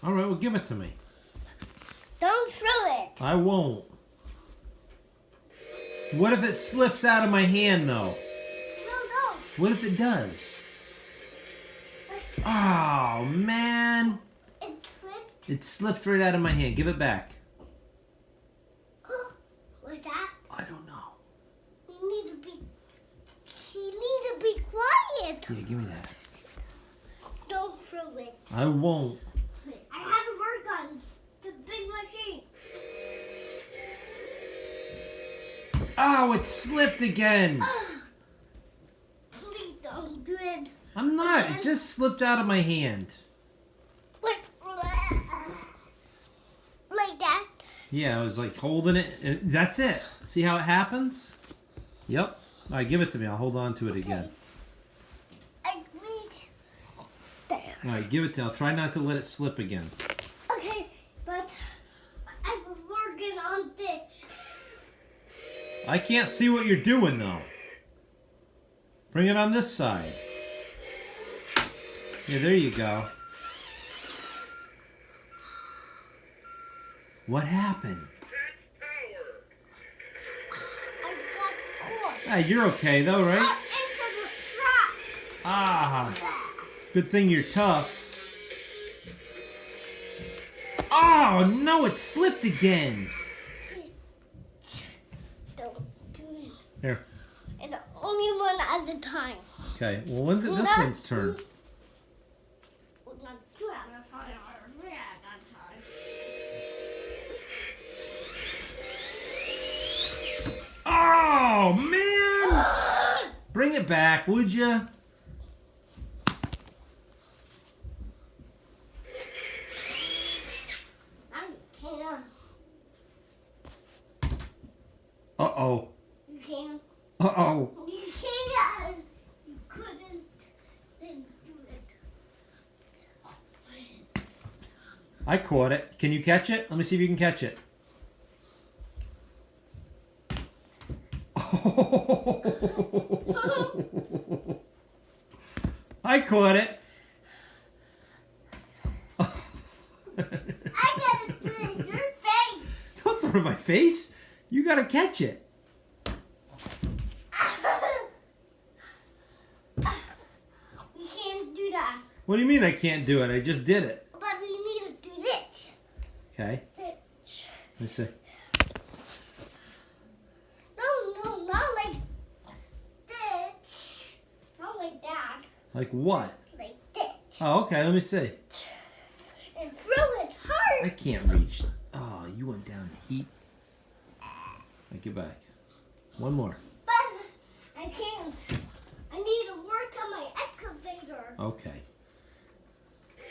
All right, well, give it to me. Don't throw it. I won't. What if it slips out of my hand, though? No. What if it does? Oh, man. It slipped. It slipped right out of my hand. Give it back. What's that? I don't know. You need to be quiet. Yeah, give me that. Don't throw it. I won't. I have to work on the big machine. Oh, it slipped again. Please don't do it. I'm not. It just slipped out of my hand. Like that. Yeah, I was like holding it. And that's it. See how it happens? Yep. All right, give it to me. I'll hold on to it again. I reach there. All right, give it to me. I'll try not to let it slip again. Okay, but I'm working on this. I can't see what you're doing, though. Bring it on this side. Yeah, there you go. What happened? I got caught. Ah, you're okay, though, right? I'm into the trash. Ah, good thing you're tough. Oh, no, it slipped again. Don't do it. Here. And only one at a time. Okay, well, when's it this one's turn? Not two at a time or three at a time. Oh, man! Bring it back, would you? Now you can't. Uh-oh. You can't. Uh-oh. You can't. You couldn't. Then do it. I caught it. Can you catch it? Let me see if you can catch it. I caught it. I gotta do it in your face. Don't throw it in my face. You gotta catch it. We can't do that. What do you mean I can't do it? I just did it. But we need to do this. Okay. This. Let me see. No, not like this. Not like that. Like what? Like this. Oh, okay. Let me see. And throw it hard. I can't reach. Oh, you went down the heat. Take it back. One more. But I can't. I need to work on my excavator. Okay.